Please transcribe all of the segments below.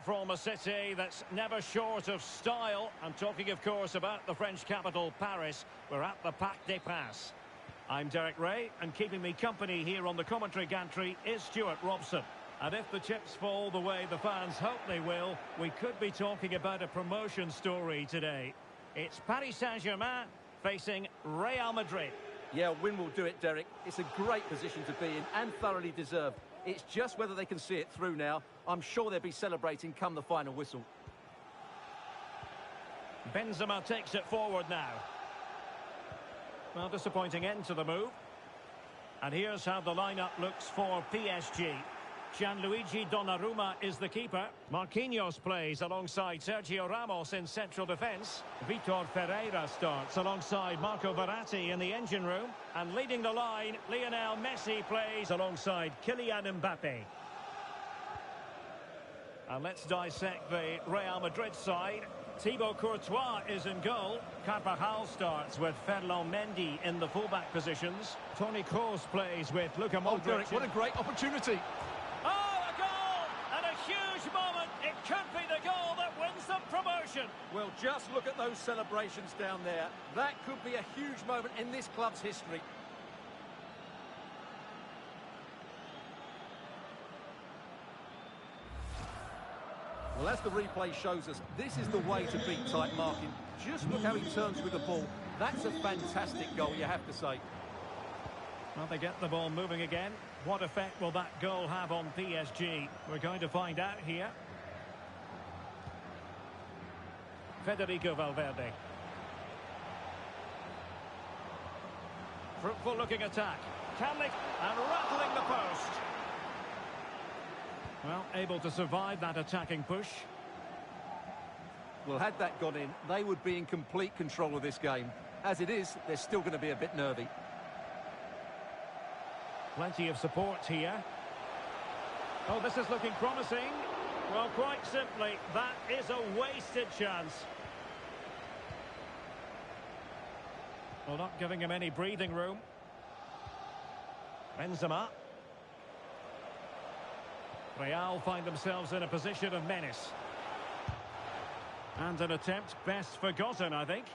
from a city that's never short of style. I'm talking, of course, about the French capital, Paris. We're at the Parc des Princes. I'm Derek Ray, and keeping me company here on the commentary gantry is Stuart Robson. And if the chips fall the way the fans hope they will, we could be talking about a promotion story today. It's Paris Saint-Germain facing Real Madrid. Yeah, a win will do it, Derek. It's a great position to be in and thoroughly deserved. It's just whether they can see it through now. I'm sure they'll be celebrating come the final whistle. Benzema takes it forward now. Well, disappointing end to the move. And here's how the lineup looks for PSG. Gianluigi Donnarumma is the keeper. Marquinhos plays alongside Sergio Ramos in central defence. Vitor Ferreira starts alongside Marco Verratti in the engine room. And leading the line, Lionel Messi plays alongside Kylian Mbappe. And let's dissect the Real Madrid side. Thibaut Courtois is in goal. Carvajal starts with Ferland Mendy in the fullback positions. Toni Kroos plays with Luka Modric. Oh, Derek, what a great opportunity. Oh, a goal! And a huge moment. It could be the goal that wins them promotion. Well, just look at those celebrations down there. That could be a huge moment in this club's history. Well, as the replay shows us, this is the way to beat tight marking. Just look how he turns with the ball. That's a fantastic goal, you have to say. Well, they get the ball moving again. What effect will that goal have on PSG? We're going to find out here. Federico Valverde. Fruitful looking attack. Can they... and rattling the post. Well, able to survive that attacking push. Well, had that gone in, they would be in complete control of this game. As it is, they're still going to be a bit nervy. Plenty of support here. Oh, this is looking promising. Well, quite simply, that is a wasted chance. Well, not giving him any breathing room. Benzema. Real find themselves in a position of menace. And an attempt best forgotten, I think.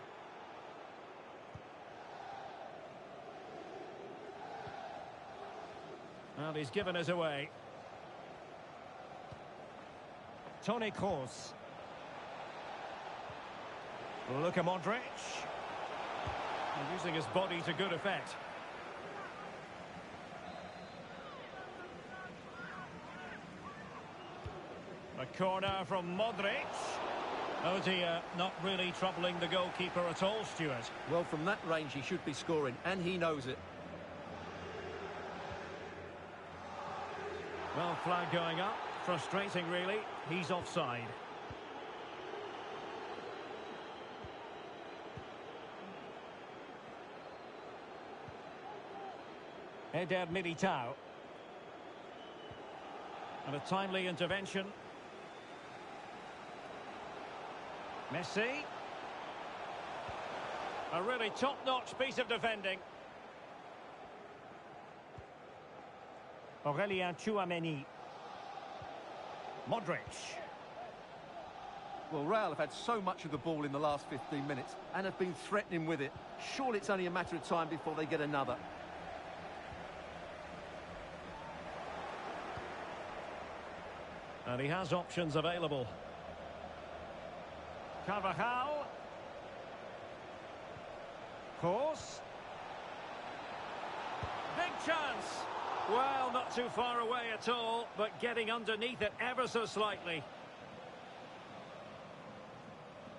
And he's given us away. Toni Kroos. Luka Modric. And using his body to good effect. A corner from Modric. Oh dear, not really troubling the goalkeeper at all, Stuart. Well, from that range he should be scoring, and he knows it. Well, flag going up. Frustrating, really. He's offside. Eder Militao. And a timely intervention. Messi. A really top-notch piece of defending. Aurélien Tchouaméni. Modric. Well, Real have had so much of the ball in the last 15 minutes and have been threatening with it. Surely it's only a matter of time before they get another. And he has options available. Carvajal. Kroos. Big chance. Well, not too far away at all, but getting underneath it ever so slightly.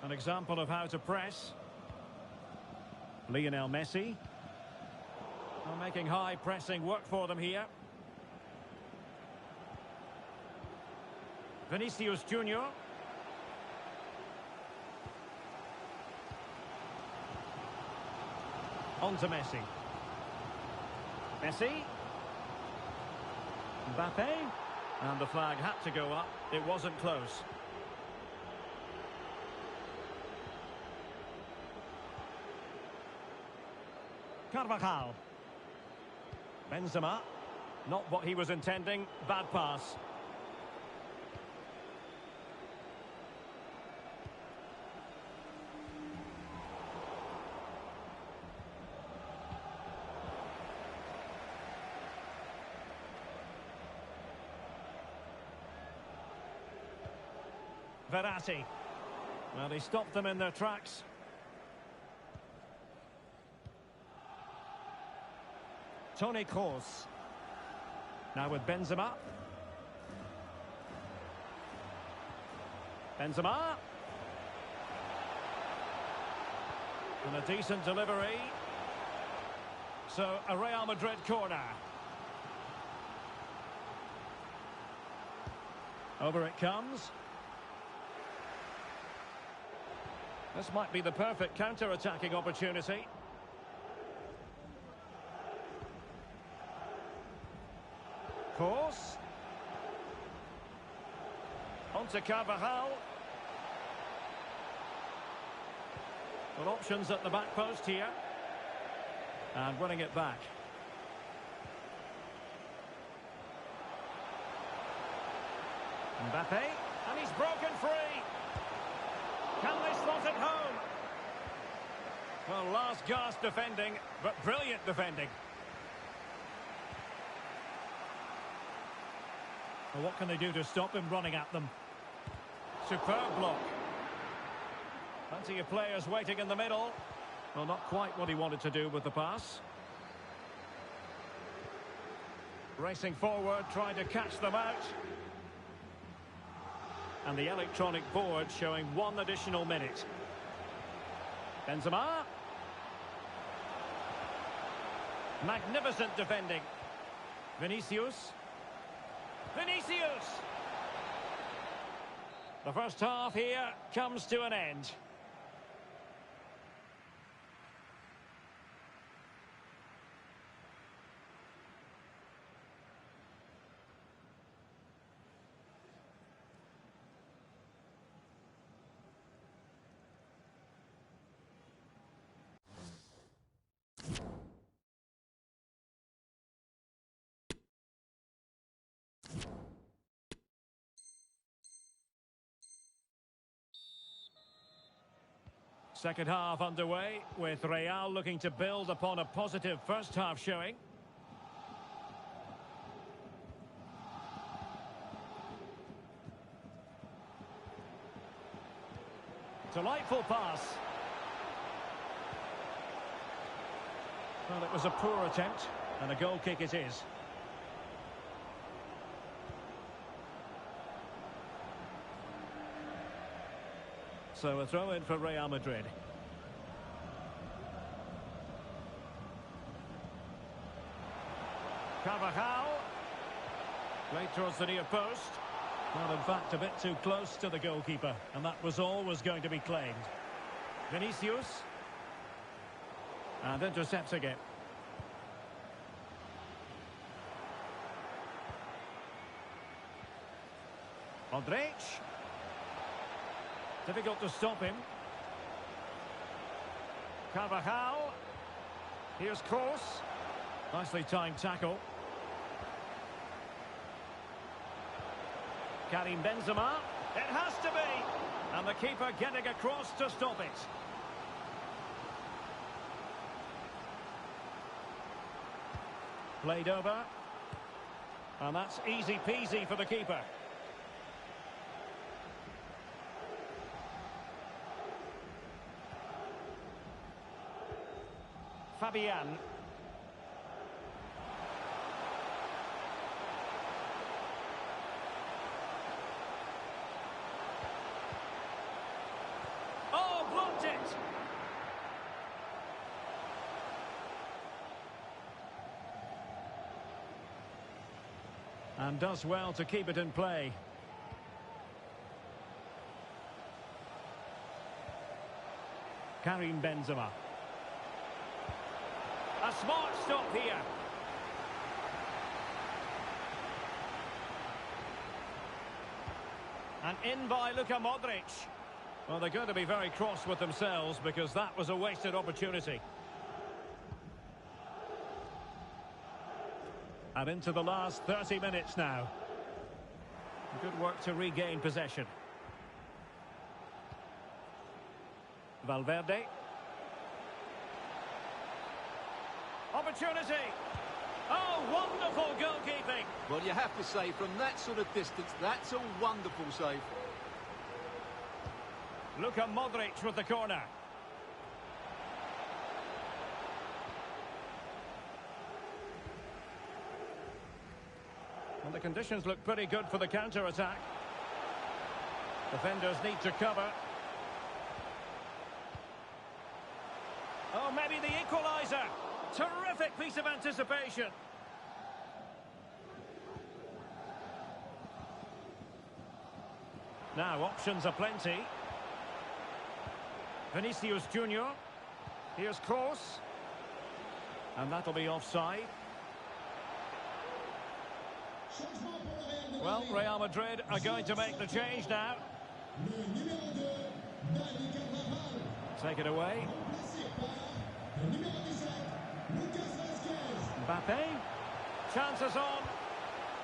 An example of how to press. Lionel Messi. Well, making high pressing work for them here. Vinicius Junior. On to Messi. Messi. Mbappe. And the flag had to go up. It wasn't close. Carvajal. Benzema. Not what he was intending. Bad pass. Verratti. Well, he stopped them in their tracks. Toni Kroos. Now with Benzema. Benzema. And a decent delivery. So, a Real Madrid corner. Over it comes. This might be the perfect counter-attacking opportunity. Kroos. On to Carvajal. Well, options at the back post here. And winning it back. Mbappe. And he's broken free. Can they slot it home? Well, last gasp defending, but brilliant defending. Well, what can they do to stop him running at them? Superb block. Plenty of players waiting in the middle. Well, not quite what he wanted to do with the pass. Racing forward, trying to catch them out. And the electronic board showing 1 additional minute. Benzema. Magnificent defending. Vinicius. Vinicius! The first half here comes to an end. Second half underway, with Real looking to build upon a positive first half showing. Delightful pass. Well, it was a poor attempt, and a goal kick it is. So a throw in for Real Madrid. Carvajal. Played towards the near post. Well, in fact, a bit too close to the goalkeeper. And that was always going to be claimed. Vinicius. And intercepts again. Modric. Difficult to stop him. Carvajal. Here's Kroos. Nicely timed tackle. Karim Benzema. It has to be. And the keeper getting across to stop it. Played over. And that's easy peasy for the keeper. Fabian. Oh, blocked it. And does well to keep it in play. Karim Benzema. A smart stop here. And in by Luka Modric. Well, they're going to be very cross with themselves because that was a wasted opportunity. And into the last 30 minutes now. Good work to regain possession. Valverde. Opportunity. Oh, wonderful goalkeeping. Well, you have to say, from that sort of distance, that's a wonderful save. Luka Modric with the corner. Well, the conditions look pretty good for the counter-attack. Defenders need to cover. Oh, maybe the equaliser. Terrific piece of anticipation. Now, options are plenty. Vinicius Junior. Here's Kroos. And that'll be offside. Well, Real Madrid are going to make the change now. Take it away. Mbappe. Chances on.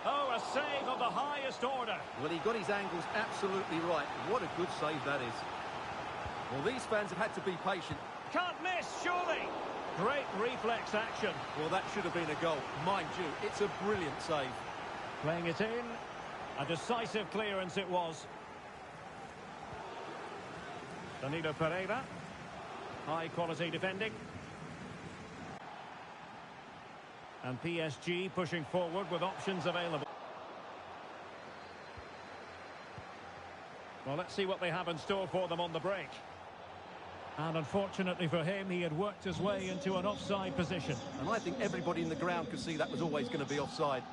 Oh, a save of the highest order. Well, he got his angles absolutely right. What a good save that is. Well, these fans have had to be patient. Can't miss, surely. Great reflex action. Well, that should have been a goal. Mind you, it's a brilliant save. Playing it in. A decisive clearance it was. Danilo Pereira. High quality defending. And PSG pushing forward with options available. Well, let's see what they have in store for them on the break. And unfortunately for him, he had worked his way into an offside position. And I think everybody in the ground could see that was always going to be offside.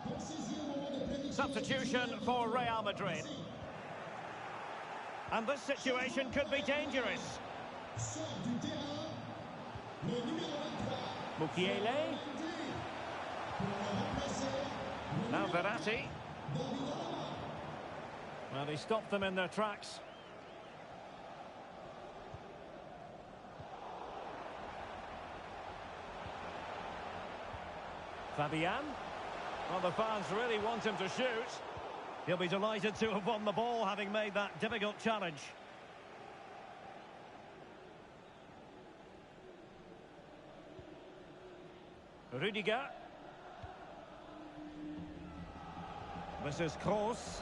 Substitution for Real Madrid. And this situation could be dangerous. Mukiele. Now Verratti. Well, he stopped them in their tracks. Fabian. Well, the fans really want him to shoot. He'll be delighted to have won the ball, having made that difficult challenge. Rudiger. This is Kroos.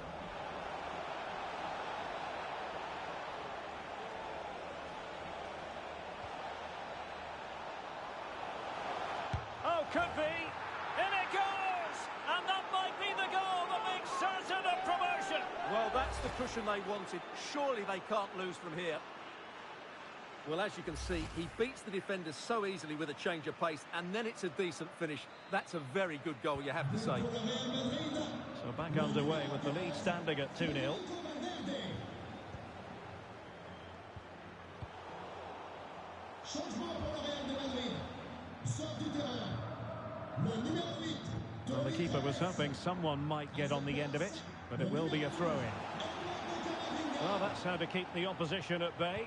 Oh, could be. In it goes! And that might be the goal that makes certain of promotion. Well, that's the cushion they wanted. Surely they can't lose from here. Well, as you can see, he beats the defenders so easily with a change of pace, and then it's a decent finish. That's a very good goal, you have to say. So back underway with the lead standing at 2-0. Well, the keeper was hoping someone might get on the end of it, but it will be a throw-in. Well, that's how to keep the opposition at bay.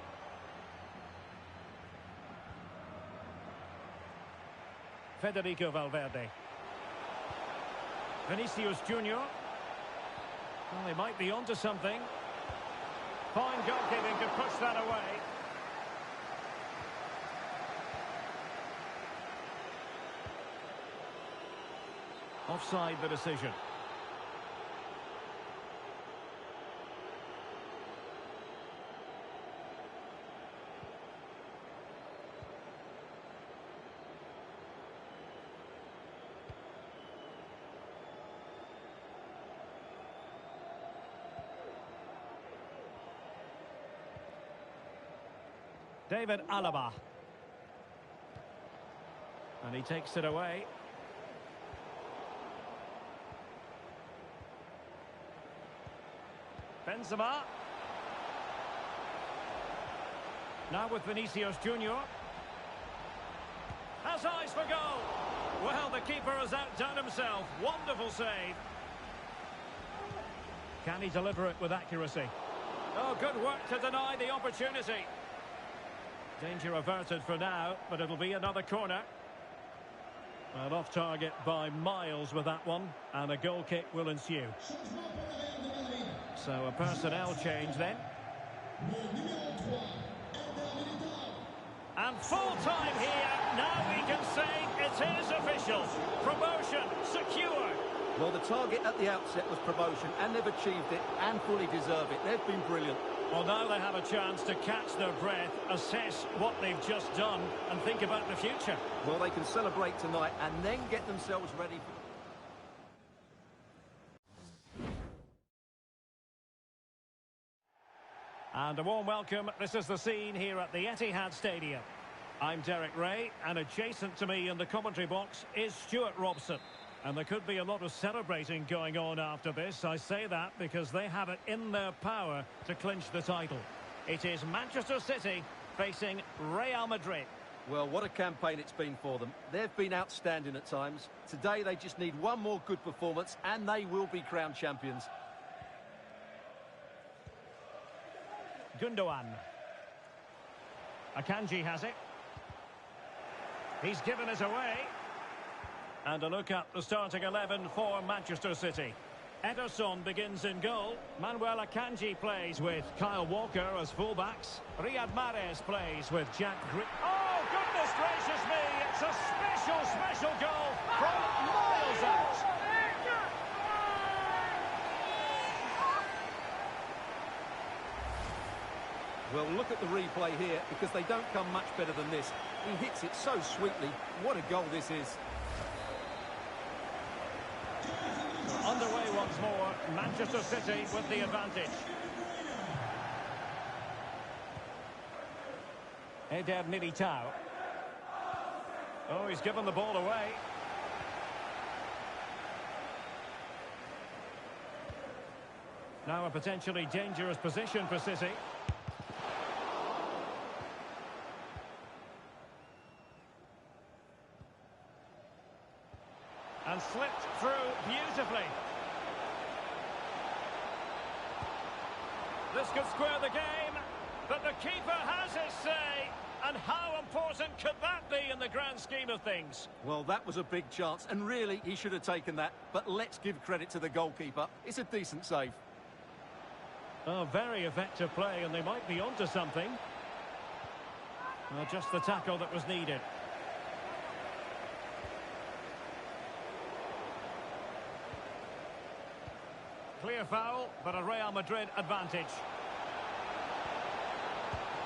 Federico Valverde. Vinicius Junior. Well, they might be onto something. Fine goalkeeping to push that away. Offside the decision. David Alaba. And he takes it away. Benzema. Now with Vinicius Junior. Has eyes for goal. Well, the keeper has outdone himself. Wonderful save. Can he deliver it with accuracy? Oh, good work to deny the opportunity. Danger averted for now, but it'll be another corner. And off target by miles with that one, and a goal kick will ensue. So a personnel change then. And full time here. Now we can say it is official. Promotion secure. Well, the target at the outset was promotion, and they've achieved it and fully deserve it. They've been brilliant. Well, now they have a chance to catch their breath, assess what they've just done, and think about the future. Well, they can celebrate tonight and then get themselves ready for... And a warm welcome. This is the scene here at the Etihad Stadium. I'm Derek Ray, and adjacent to me in the commentary box is Stuart Robson. And there could be a lot of celebrating going on after this. I say that because they have it in their power to clinch the title. It is Manchester City facing Real Madrid. Well, what a campaign it's been for them. They've been outstanding at times. Today they just need one more good performance and they will be crowned champions. Gundogan. Akanji has it. He's given it away. And a look at the starting 11 for Manchester City. Ederson begins in goal. Manuel Akanji plays with Kyle Walker as fullbacks. Riyad Mahrez plays with Jack Grealish. Oh, goodness gracious me! It's a special goal from miles out. Well, look at the replay here because they don't come much better than this. He hits it so sweetly. What a goal this is. Underway once more, Manchester City with the advantage. Eder Militao. Oh, he's given the ball away. Now a potentially dangerous position for City. And slipped through beautifully. This could square the game, but the keeper has his say. And how important could that be in the grand scheme of things? Well, that was a big chance, and really, he should have taken that. But let's give credit to the goalkeeper. It's a decent save. Oh, very effective play, and they might be onto something. Well, just the tackle that was needed. Clear foul, but a Real Madrid advantage.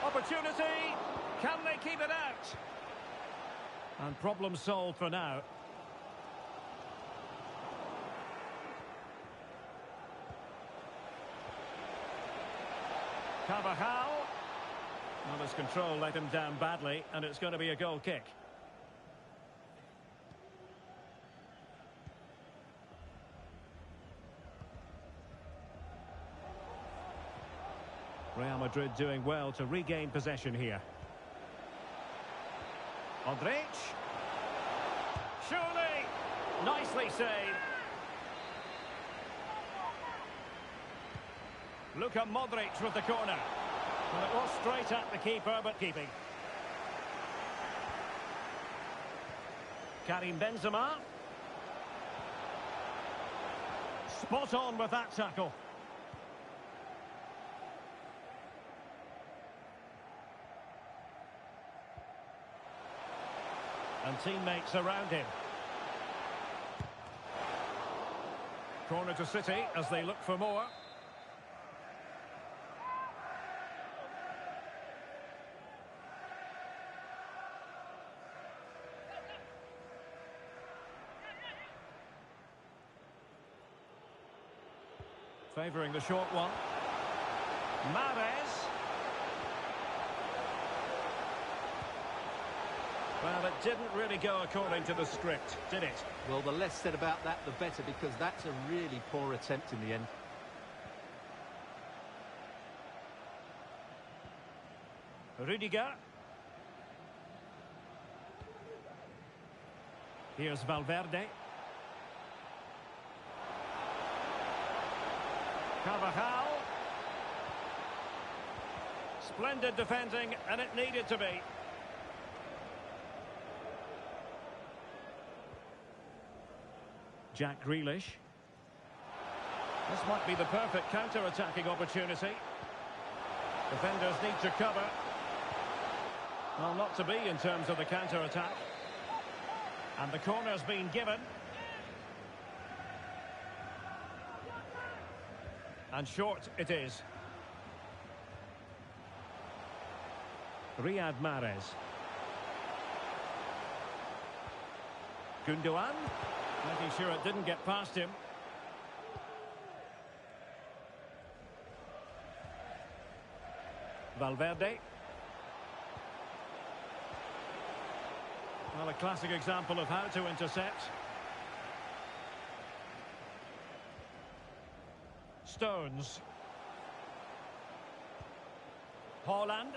Opportunity. Can they keep it out? And problem solved for now. Carvajal. Well, his control let him down badly, and it's going to be a goal kick. Real Madrid doing well to regain possession here. Modric. Surely. Nicely saved. Luka Modric with the corner. Well, it was straight at the keeper, but keeping. Karim Benzema. Spot on with that tackle. And teammates around him. Corner to City as they look for more. Favouring the short one. Mahrez. Well, it didn't really go according to the script, did it? Well, the less said about that, the better, because that's a really poor attempt in the end. Rudiger. Here's Valverde. Carvajal. Splendid defending, and it needed to be. Jack Grealish. This might be the perfect counter-attacking opportunity. Defenders need to cover. Well, not to be in terms of the counter-attack. And the corner's been given. And short it is. Riyad Mahrez. Gundogan. Making sure it didn't get past him. Valverde. Well, a classic example of how to intercept. Stones. Haaland.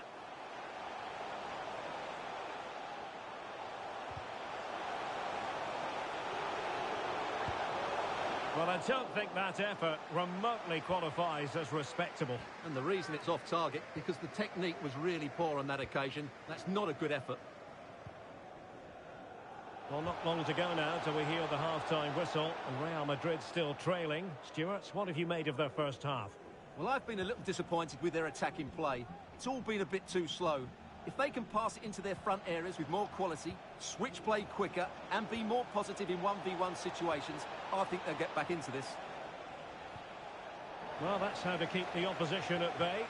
Well, I don't think that effort remotely qualifies as respectable. And the reason it's off target, because the technique was really poor on that occasion. That's not a good effort. Well, not long to go now till we hear the half-time whistle, and Real Madrid still trailing. Stuart, what have you made of their first half? Well, I've been a little disappointed with their attacking play. It's all been a bit too slow. If they can pass it into their front areas with more quality, switch play quicker, and be more positive in 1v1 situations, I think they'll get back into this. Well, that's how to keep the opposition at bay.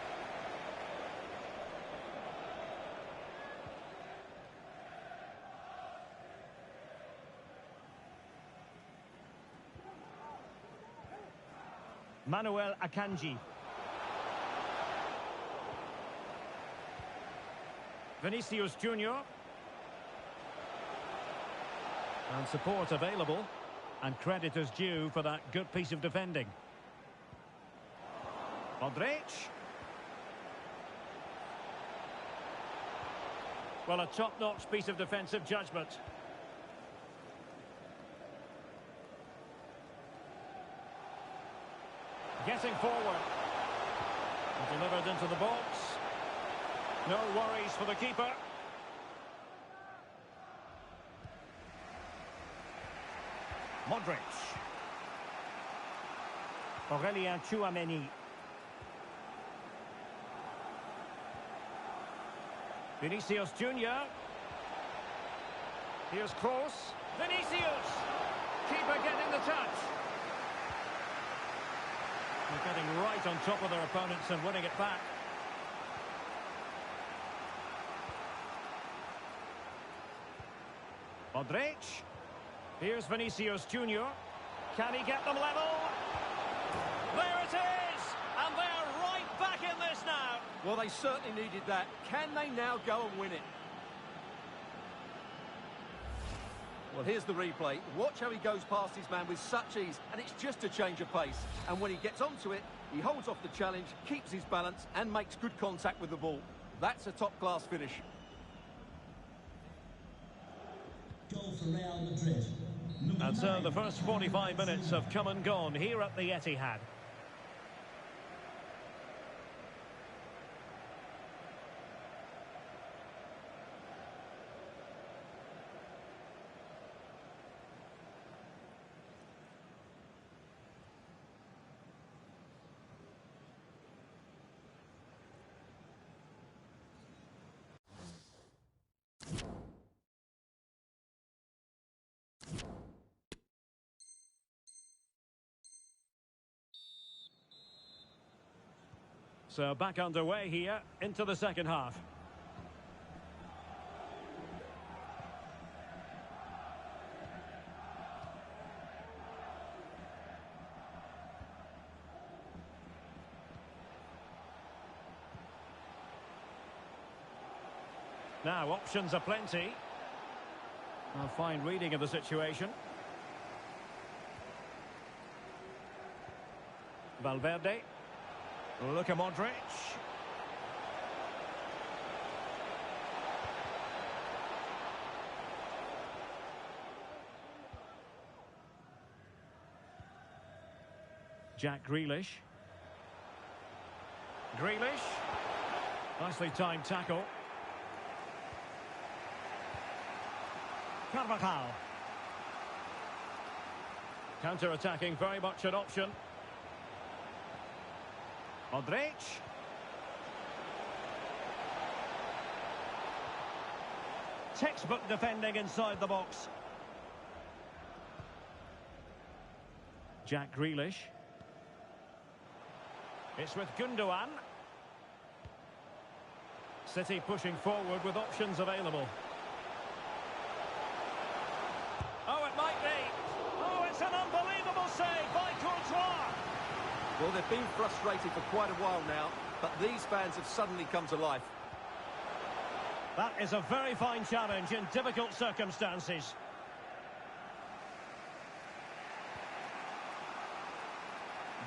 Manuel Akanji. Vinicius Junior. And support available. And credit is due for that good piece of defending. Modric. Well, a top-notch piece of defensive judgment. Getting forward. And delivered into the box. No worries for the keeper. Modric. Aurelien Tchouameni. Vinicius Junior. Here's Kroos. Vinicius. Keeper getting the touch. They're getting right on top of their opponents and winning it back. Modric. Here's Vinicius Junior. Can he get them level? There it is! And they're right back in this now. Well, they certainly needed that. Can they now go and win it? Well, here's the replay. Watch how he goes past his man with such ease, and it's just a change of pace. And when he gets onto it, he holds off the challenge, keeps his balance, and makes good contact with the ball. That's a top-class finish. Goal for Real Madrid. And so the first 45 minutes have come and gone here at the Etihad. So back underway here into the second half. Now options are plenty. A fine reading of the situation. Valverde. Look at Modric. Jack Grealish. Grealish. Nicely timed tackle. Carvajal. Counter-attacking, very much an option. Modric. Textbook defending inside the box. Jack Grealish. It's with Gundogan. City pushing forward with options available. Oh, it might be. Oh, it's an unbelievable save by Courtois. Well, they've been frustrated for quite a while now, but these fans have suddenly come to life. That is a very fine challenge in difficult circumstances.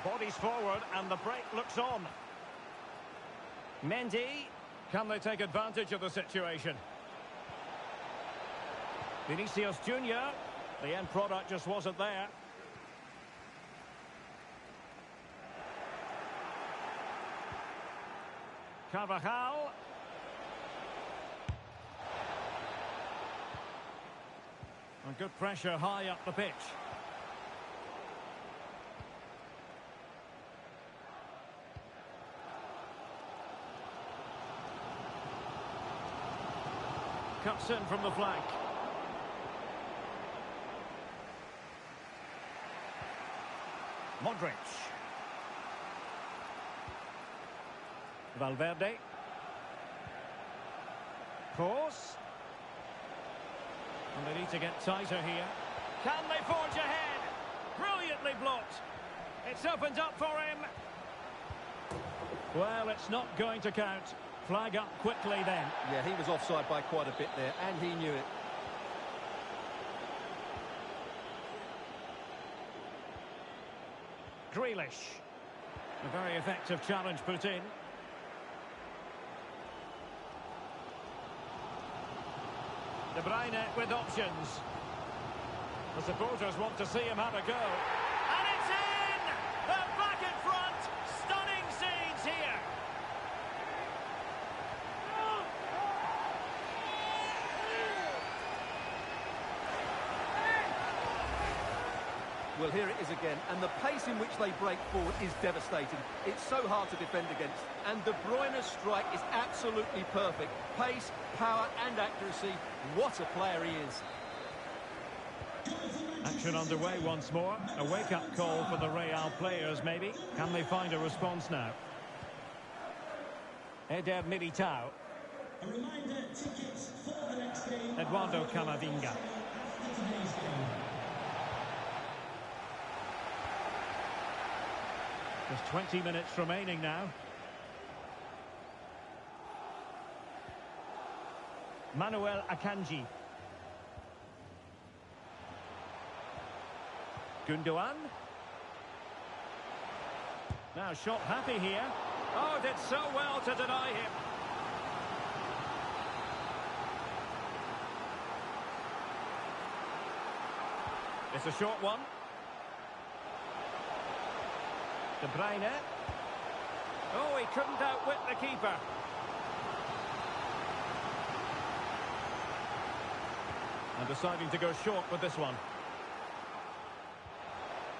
Bodies forward and the break looks on. Mendy. Can they take advantage of the situation? Vinicius Junior. The end product just wasn't there. Carvajal. And good pressure high up the pitch. Cuts in from the flank. Modric. Valverde. Kroos. And they need to get tighter here. Can they forge ahead? Brilliantly blocked. It's opened up for him. Well, it's not going to count. Flag up quickly then. Yeah, he was offside by quite a bit there, and he knew it. Grealish. A very effective challenge put in. De Bruyne with options. The supporters want to see him have a go. And it's in! They're back in front! Stunning scenes here! Well, here it is again, and the pace in which they break forward is devastating. It's so hard to defend against, and De Bruyne's strike is absolutely perfect. Pace, power and accuracy. What a player he is. Action underway once more. A wake-up call for the Real players, maybe. Can they find a response now? Eder Militao. A reminder, tickets for the next game. Eduardo Camavinga. After today's game. Just 20 minutes remaining now. Manuel Akanji. Gundogan. Now shot happy here. Oh, did so well to deny him. It's a short one. De Bruyne. Oh, he couldn't outwit the keeper. And deciding to go short with this one.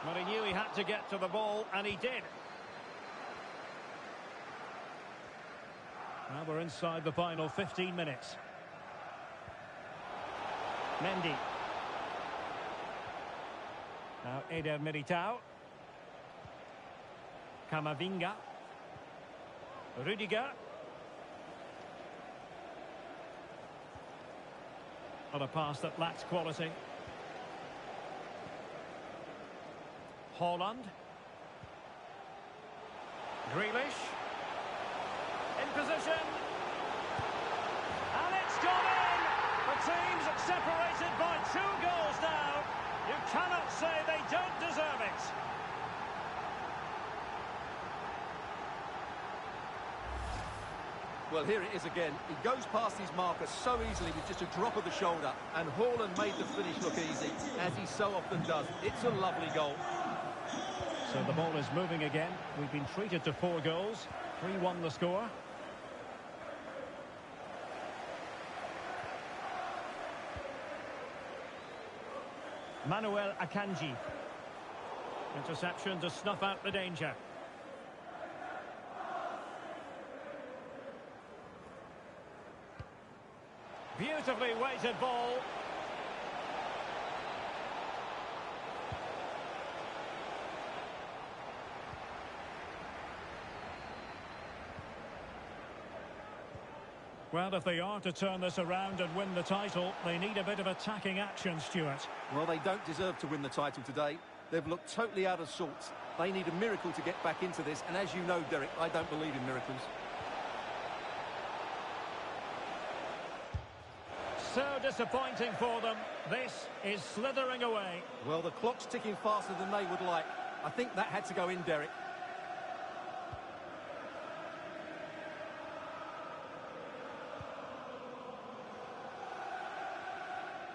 But he knew he had to get to the ball, and he did. Now we're inside the final 15 minutes. Mendy. Now Eder Militao. Camavinga. Rudiger. On a pass that lacks quality. Haaland. Grealish. In position. And it's gone in! The team's separated by 2 goals now. You cannot say they don't deserve it. Well, here it is again. He goes past his marker so easily with just a drop of the shoulder, and Haaland made the finish look easy, as he so often does. It's a lovely goal. So the ball is moving again. We've been treated to 4 goals. 3-1 the score. Manuel Akanji. Interception to snuff out the danger. Beautifully weighted ball. Well, if they are to turn this around and win the title, they need a bit of attacking action, Stuart. Well, they don't deserve to win the title today. They've looked totally out of sorts. They need a miracle to get back into this, and as you know, Derek, I don't believe in miracles. So disappointing for them. This is slithering away. Well, the clock's ticking faster than they would like. I think that had to go in, Derek.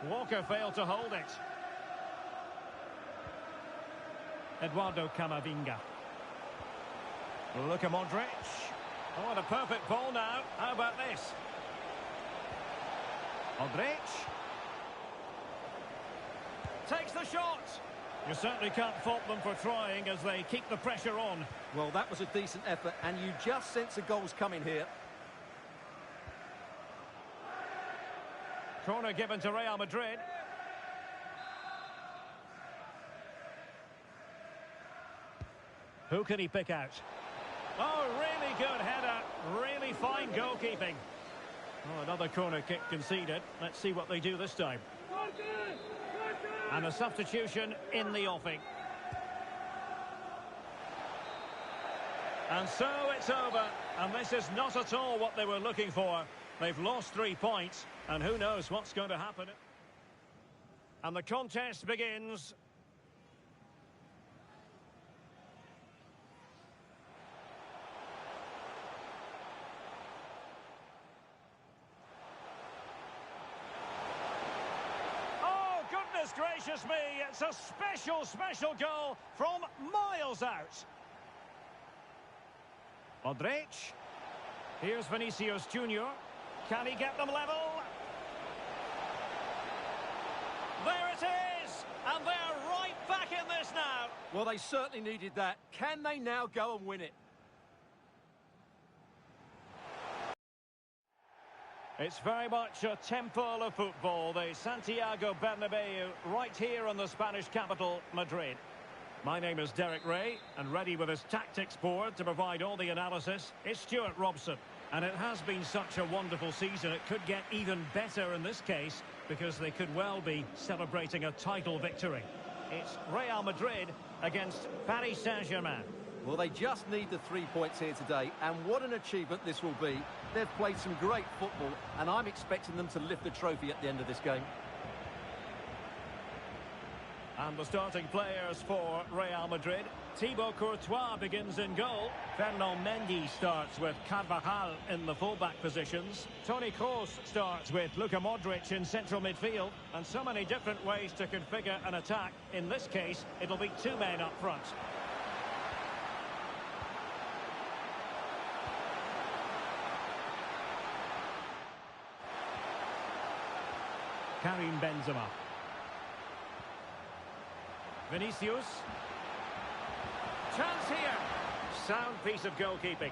Walker failed to hold it. Eduardo Camavinga. Luka Modric. Oh, what a perfect ball now. How about this? Modric. Takes the shot. You certainly can't fault them for trying as they keep the pressure on. Well, that was a decent effort, and you just sense a goal's coming here. Corner given to Real Madrid. Who can he pick out? Oh, really good header. Really fine goalkeeping. Oh, another corner kick conceded. Let's see what they do this time. And a substitution in the offing. And so it's over. And this is not at all what they were looking for. They've lost 3 points, and who knows what's going to happen. And the contest begins. Oh, goodness gracious me, it's a special goal from miles out. Modric. Here's Vinicius Junior. Can he get them level? There it is! And they're right back in this now. Well, they certainly needed that. Can they now go and win it? It's very much a temple of football, the Santiago Bernabeu, right here in the Spanish capital, Madrid. My name is Derek Ray, and ready with his tactics board to provide all the analysis is Stuart Robson. And it has been such a wonderful season, it could get even better in this case, because they could well be celebrating a title victory. It's Real Madrid against Paris Saint-Germain. Well, they just need the 3 points here today, and what an achievement this will be. They've played some great football, and I'm expecting them to lift the trophy at the end of this game. And the starting players for Real Madrid. Thibaut Courtois begins in goal. Fernand Mendy starts with Carvajal in the fullback positions. Toni Kroos starts with Luka Modric in central midfield. And so many different ways to configure an attack. In this case, it'll be 2 men up front. Karim Benzema. Vinicius. Chance here. Sound piece of goalkeeping.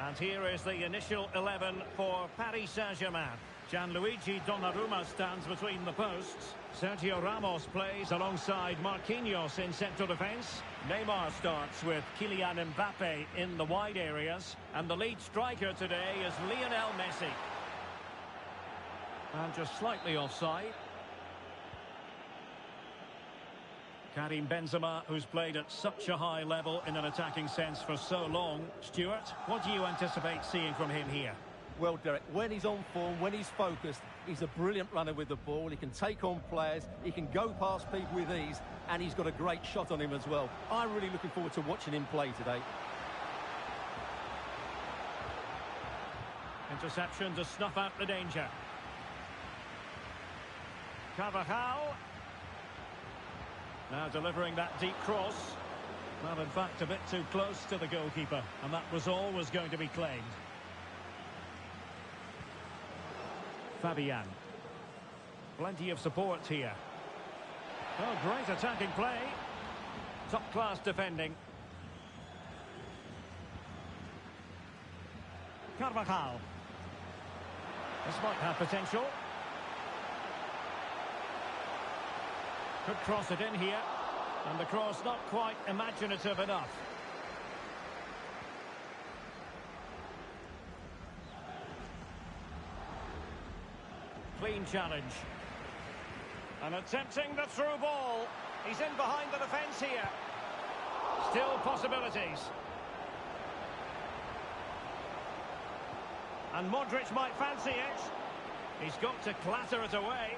And here is the initial 11 for Paris Saint-Germain. Gianluigi Donnarumma stands between the posts. Sergio Ramos plays alongside Marquinhos in central defence. Neymar starts with Kylian Mbappe in the wide areas. And the lead striker today is Lionel Messi. And just slightly offside. Karim Benzema, who's played at such a high level in an attacking sense for so long. Stuart, what do you anticipate seeing from him here? Well, Derek, when he's on form, when he's focused, he's a brilliant runner with the ball. He can take on players, he can go past people with ease, and he's got a great shot on him as well. I'm really looking forward to watching him play today. Interception to snuff out the danger. Carvajal. Now delivering that deep cross. Well, in fact, a bit too close to the goalkeeper, and that was always going to be claimed. Fabian. Plenty of support here. Oh, great attacking play. Top-class defending. Carvajal. This might have potential. Could cross it in here. And the cross not quite imaginative enough. clean challenge. And attempting the through ball. He's in behind the defence here. Still possibilities. And Modric might fancy it. He's got to clatter it away.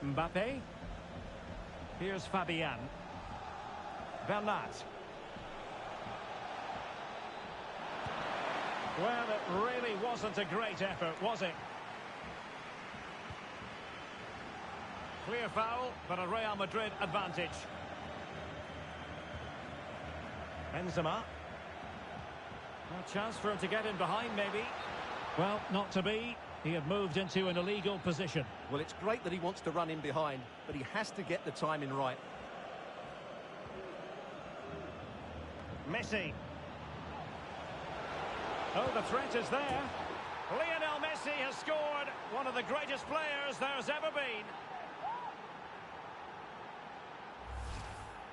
Mbappe. Here's Fabian. Bernat. Well, it really wasn't a great effort, was it? Clear foul, but a Real Madrid advantage. Benzema. A chance for him to get in behind, maybe. Well, not to be. He had moved into an illegal position. Well, it's great that he wants to run in behind, but he has to get the timing right. Messi. Oh, the threat is there. Lionel Messi has scored. One of the greatest players there's ever been.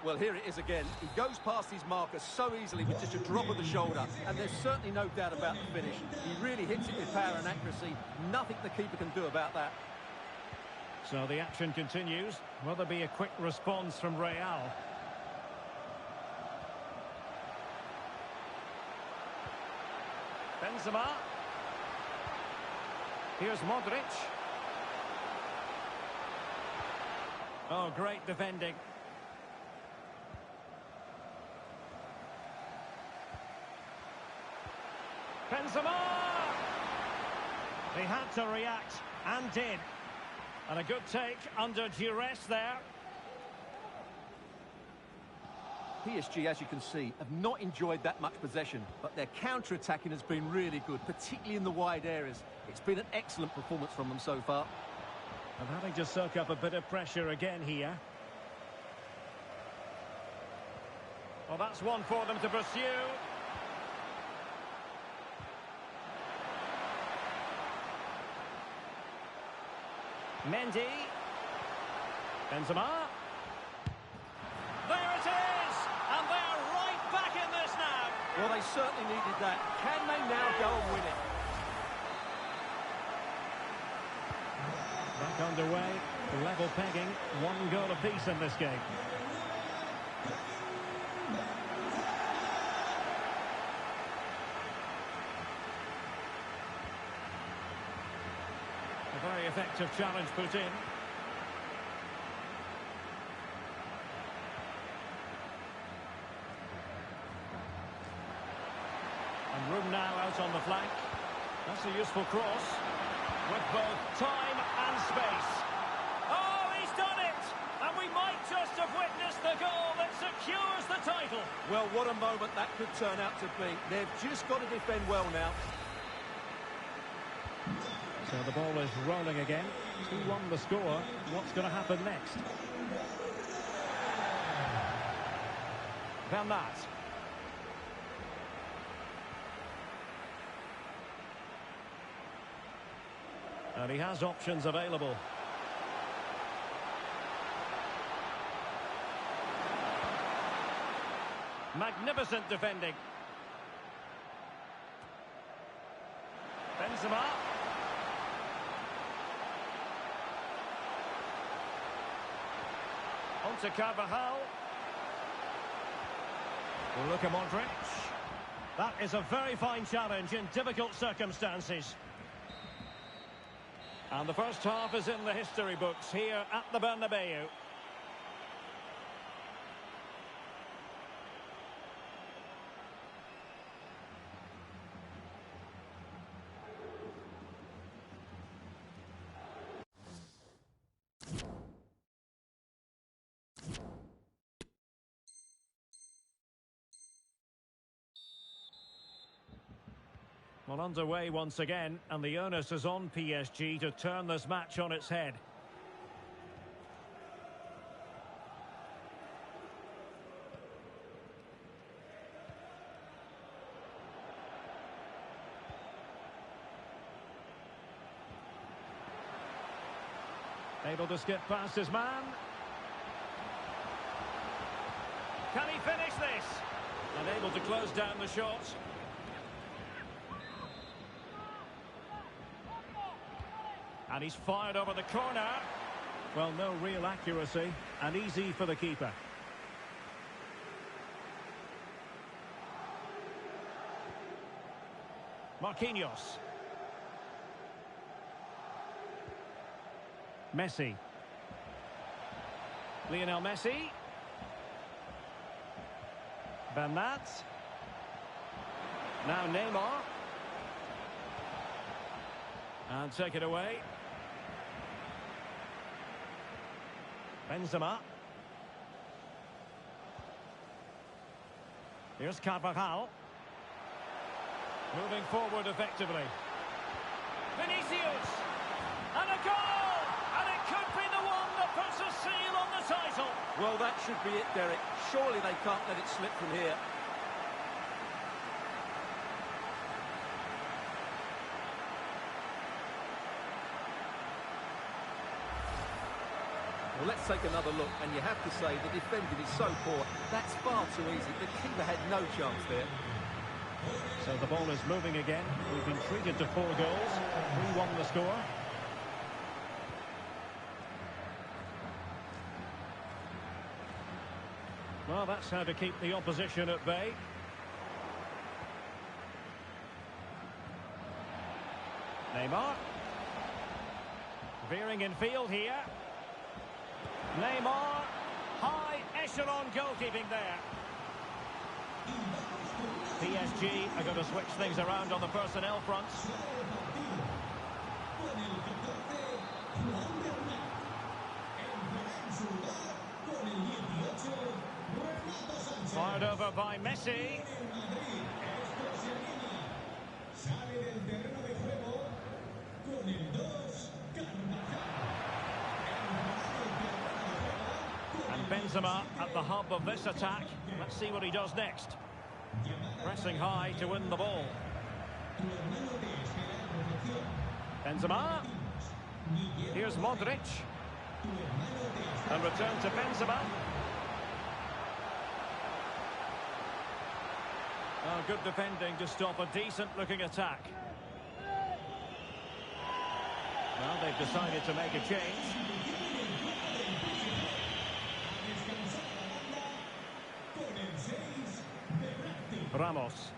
Well, here it is again. He goes past his marker so easily with just a drop of the shoulder. And there's certainly no doubt about the finish. He really hits it with power and accuracy. Nothing the keeper can do about that. So the action continues. Will there be a quick response from Real? Benzema. Here's Modric. Oh, great defending. Benzema! He had to react, and did. And a good take under duress there. PSG, as you can see, have not enjoyed that much possession, but their counter-attacking has been really good, particularly in the wide areas. It's been an excellent performance from them so far. And having to soak up a bit of pressure again here. Well, that's one for them to pursue. Mendy. Benzema. There it is! And they're right back in this now. Well, they certainly needed that. Can they now go and win it? Back underway, level pegging, 1 goal apiece in this game. A very effective challenge put in. And room now out on the flank. That's a useful cross. With both time and space. Oh, he's done it! And we might just have witnessed the goal that secures the title. Well, what a moment that could turn out to be. They've just got to defend well now. So the ball is rolling again. 2-1 the score. What's going to happen next? Bernat. And he has options available. Magnificent defending. Benzema. On to Carvajal. Luka Modric. That is a very fine challenge in difficult circumstances. And the first half is in the history books here at the Bernabeu. Well, underway once again, and the onus is on PSG to turn this match on its head. Able to skip past his man. Can he finish this? Unable to close down the shot. And he's fired over the corner. Well, no real accuracy, and easy for the keeper. Marquinhos. Messi. Lionel Messi. Bernat. Now Neymar. And take it away. Benzema. Here's Carvajal. Moving forward effectively. Vinicius. And a goal! And it could be the one that puts a seal on the title. Well, that should be it, Derek. Surely they can't let it slip from here. Well, let's take another look, and you have to say the defending is so poor. That's far too easy. The keeper had no chance there. So the ball is moving again. We've been treated to 4 goals. 3-1 the score. Well, that's how to keep the opposition at bay. Neymar. Veering in field here. Neymar. High echelon goalkeeping there. PSG are going to switch things around on the personnel front. Fired over by Messi. And Benzema at the hub of this attack. Let's see what he does next. Pressing high to win the ball. Benzema. Here's Modric. And return to Benzema. Oh, good defending to stop a decent-looking attack. Well, they've decided to make a change. Ramos.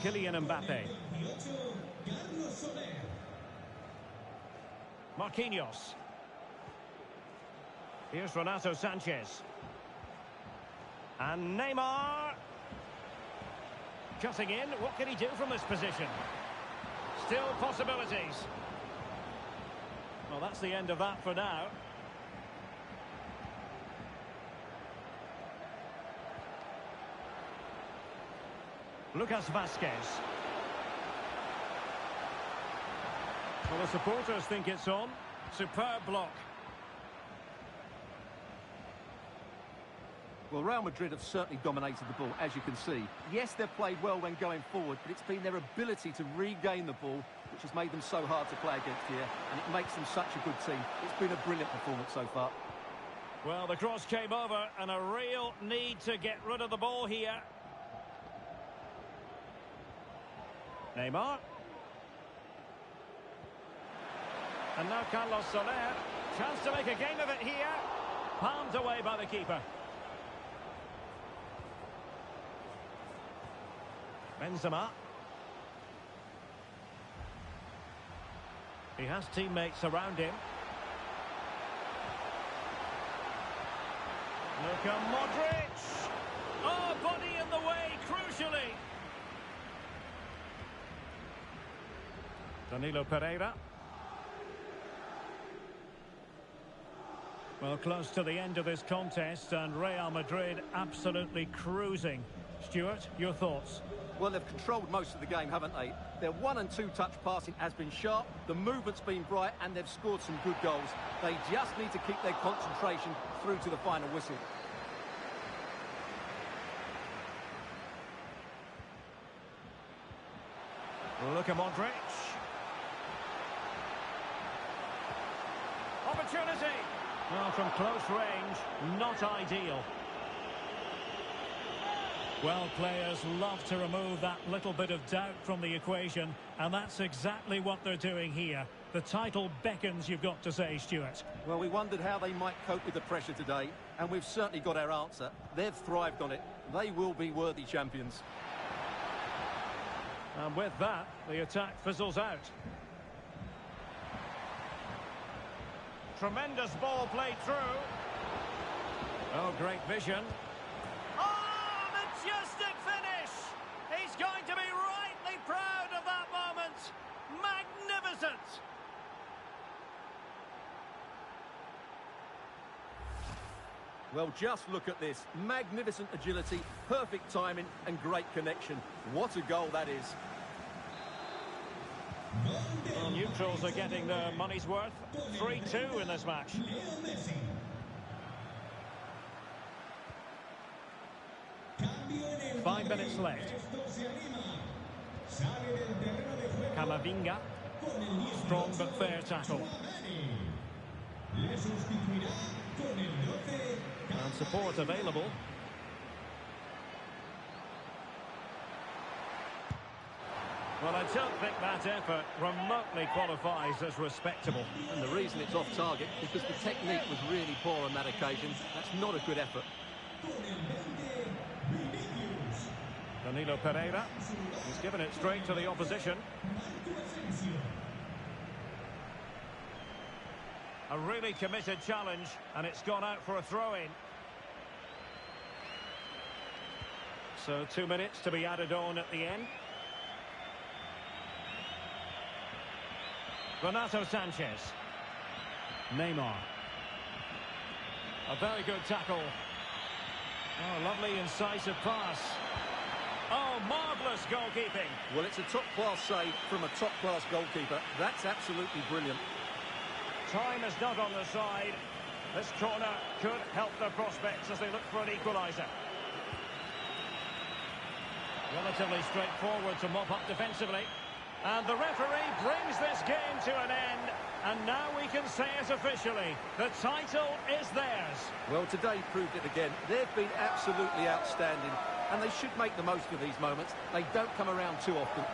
Kylian Mbappe. Marquinhos. Here's Renato Sanchez. And Neymar. Cutting in. What can he do from this position? Still possibilities. Well, that's the end of that for now. Lucas Vazquez. Well, the supporters think it's on. Superb block. Well, Real Madrid have certainly dominated the ball, as you can see. Yes, they've played well when going forward, but it's been their ability to regain the ball which has made them so hard to play against here, and it makes them such a good team. It's been a brilliant performance so far. Well, the cross came over, and a real need to get rid of the ball here. Neymar. And now Carlos Soler. Chance to make a game of it here. Palmed away by the keeper. Benzema. He has teammates around him. Luka Modric. Oh, body in the way, crucially. Danilo Pereira. Well, close to the end of this contest, and Real Madrid absolutely cruising. Stuart, your thoughts? Well, they've controlled most of the game, haven't they? Their 1- and 2-touch passing has been sharp, the movement's been bright, and they've scored some good goals. They just need to keep their concentration through to the final whistle. Luka Modric. Opportunity. Well, from close range, not ideal. Well, players love to remove that little bit of doubt from the equation, and that's exactly what they're doing here. The title beckons, you've got to say, Stuart. Well, we wondered how they might cope with the pressure today, and we've certainly got our answer. They've thrived on it. They will be worthy champions. And with that, the attack fizzles out. Tremendous ball played through. Oh, great vision. Oh, majestic finish! He's going to be rightly proud of that moment. Magnificent! Well, just look at this. Magnificent agility, perfect timing, and great connection. What a goal that is. Well, neutrals are getting their money's worth. 3-2 in this match. 5 minutes left. Camavinga. Strong but fair tackle. And support available. Well, I don't think that effort remotely qualifies as respectable. And the reason it's off target is because the technique was really poor on that occasion. That's not a good effort. Danilo Pereira. He's given it straight to the opposition. A really committed challenge, and it's gone out for a throw-in. So 2 minutes to be added on at the end. Renato Sanchez. Neymar. A very good tackle. Oh, lovely incisive pass. Oh, marvellous goalkeeping. Well, it's a top-class save from a top-class goalkeeper. That's absolutely brilliant. Time is not on the side. This corner could help their prospects as they look for an equaliser. Relatively straightforward to mop up defensively. And the referee brings this game to an end. And now we can say it officially. The title is theirs. Well, today proved it again. They've been absolutely outstanding. And they should make the most of these moments. They don't come around too often.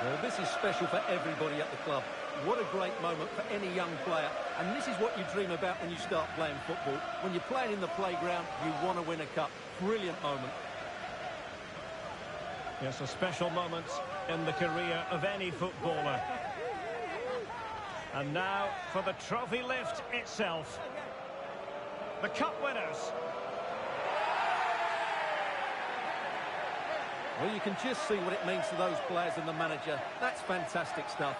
Well, this is special for everybody at the club. What a great moment for any young player. And this is what you dream about when you start playing football. When you're playing in the playground, you want to win a cup. Brilliant moment. Yes, a special moment in the career of any footballer. And now for the trophy lift itself. The cup winners. Well, you can just see what it means to those players and the manager. That's fantastic stuff.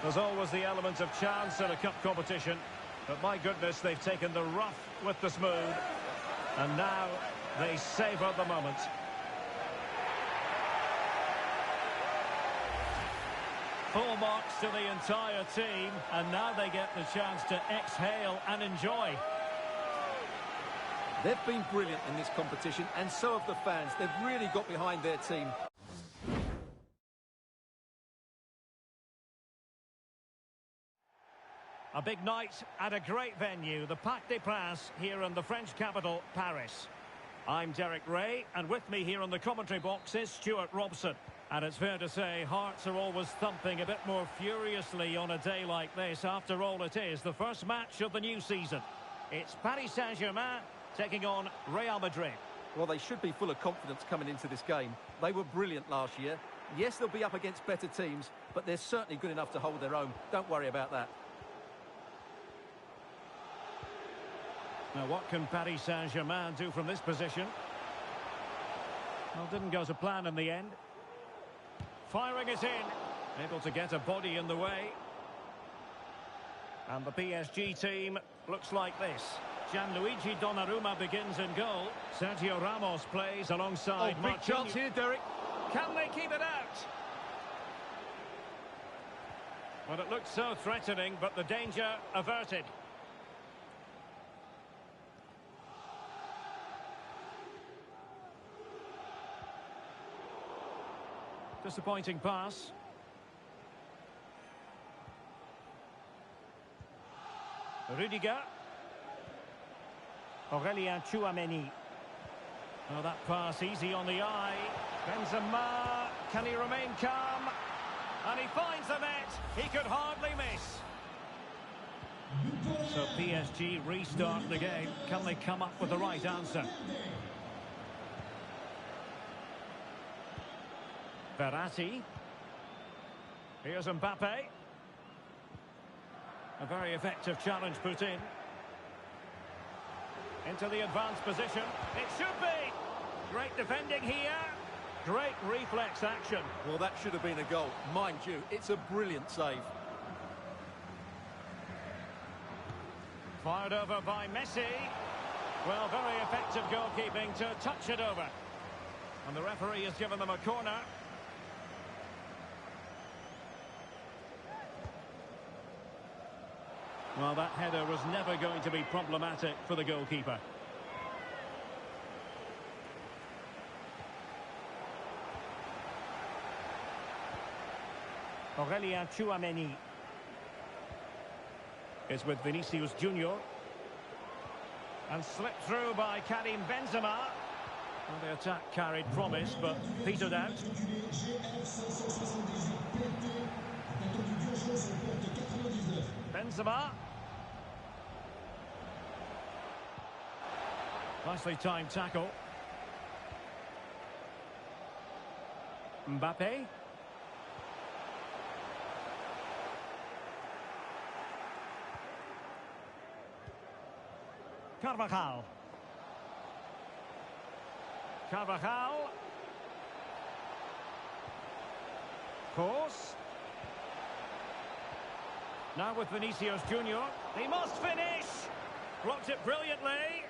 There's always the element of chance in a cup competition. But my goodness, they've taken the rough with the smooth. And now they savour the moment. Full marks to the entire team. And now they get the chance to exhale and enjoy. They've been brilliant in this competition, and so have the fans. They've really got behind their team. A big night at a great venue, the Parc des Princes, here in the French capital, Paris. I'm Derek Ray, and with me here in the commentary box is Stuart Robson. And it's fair to say, hearts are always thumping a bit more furiously on a day like this. After all, it is the first match of the new season. It's Paris Saint-Germain taking on Real Madrid. Well, they should be full of confidence coming into this game. They were brilliant last year. Yes, they'll be up against better teams, but they're certainly good enough to hold their own. Don't worry about that. Now, what can Paris Saint-Germain do from this position? Well, didn't go to plan in the end. Firing it in. Able to get a body in the way. And the PSG team looks like this. Gianluigi Donnarumma begins in goal. Sergio Ramos plays alongside big chance here, Derek. Can they keep it out? Well, it looked so threatening, but the danger averted. Disappointing pass. Rudiger. Aurelien Tchouameni. Oh, that pass easy on the eye. Benzema, can he remain calm? And he finds the net. He could hardly miss. So PSG restart the game. Can they come up with the right answer? Verratti. Here's Mbappe. A very effective challenge put in. Into the advanced position. It should be. Great defending here. Great reflex action. Well, that should have been a goal. Mind you, it's a brilliant save. Fired over by Messi. Well, very effective goalkeeping to touch it over. And the referee has given them a corner. Well, that header was never going to be problematic for the goalkeeper. Aurelien Tchouameni is with Vinicius Junior. And slipped through by Karim Benzema. Well, the attack carried promise, but petered out. Benzema. Nicely timed tackle. Mbappe. Carvajal. Carvajal. Course. Now with Vinicius Junior. He must finish. Blocked it brilliantly.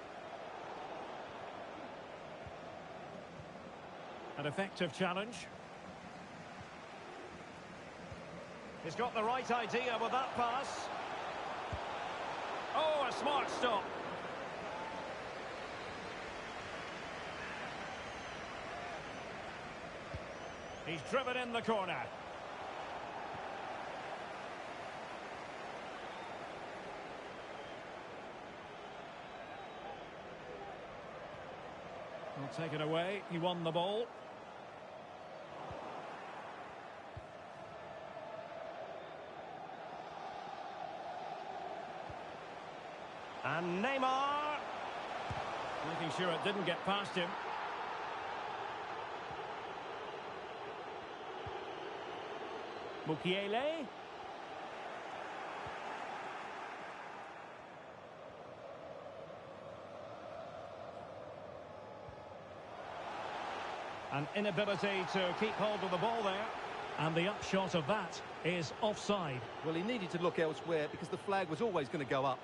An effective challenge. He's got the right idea with that pass. Oh, a smart stop. He's driven in the corner. Well, take it away. He won the ball. And Neymar. Making sure it didn't get past him. Mukiele. An inability to keep hold of the ball there. And the upshot of that is offside. Well, he needed to look elsewhere because the flag was always going to go up.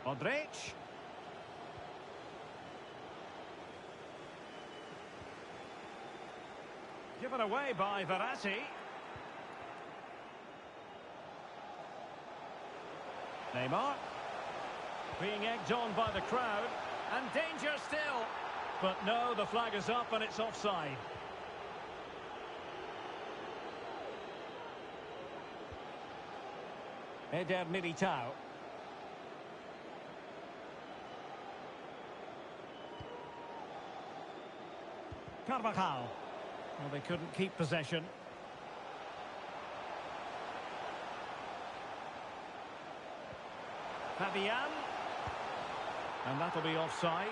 Modric. Given away by Verratti. Neymar. Being egged on by the crowd. And danger still. But no, the flag is up and it's offside. Eder Militao. Carvajal. Well, they couldn't keep possession. Fabian. And that'll be offside.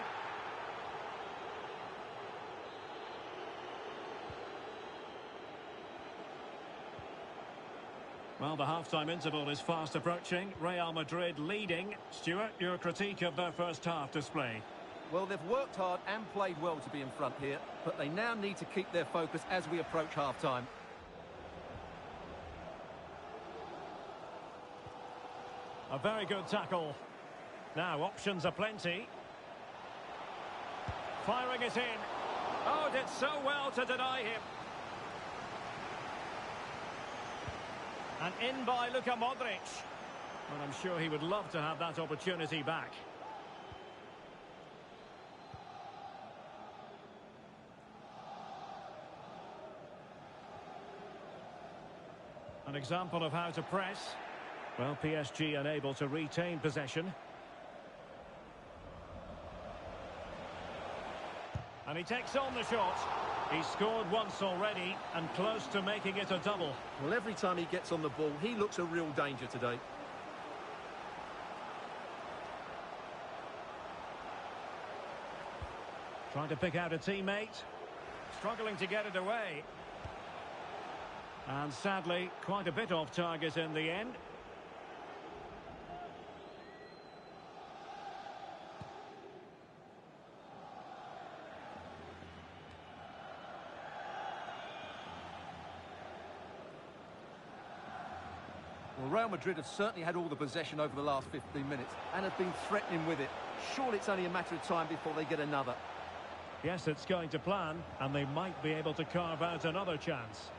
Well, the half-time interval is fast approaching. Real Madrid leading. Stuart, your critique of their first half display. Well, they've worked hard and played well to be in front here, but they now need to keep their focus as we approach half-time. A very good tackle. Now, options are plenty. Firing it in. Oh, did so well to deny him. And in by Luka Modric. Well, I'm sure he would love to have that opportunity back. An example of how to press. Well, PSG unable to retain possession. And he takes on the shot. He's scored once already and close to making it a double. Well, every time he gets on the ball, he looks a real danger today. Trying to pick out a teammate. Struggling to get it away. And sadly, quite a bit off target in the end. Well, Real Madrid have certainly had all the possession over the last 15 minutes and have been threatening with it. Surely it's only a matter of time before they get another. Yes, it's going to plan, and they might be able to carve out another chance.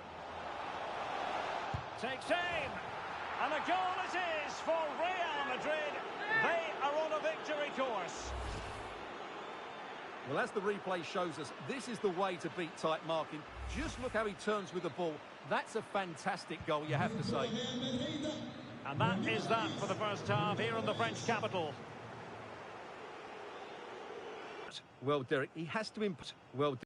Takes aim, and a goal it is for Real Madrid. They are on a victory course. Well, as the replay shows us, this is the way to beat tight marking. Just look how he turns with the ball. That's a fantastic goal, you have to say. And that is that for the first half here in the French capital. Well, Derek, he has to... Well...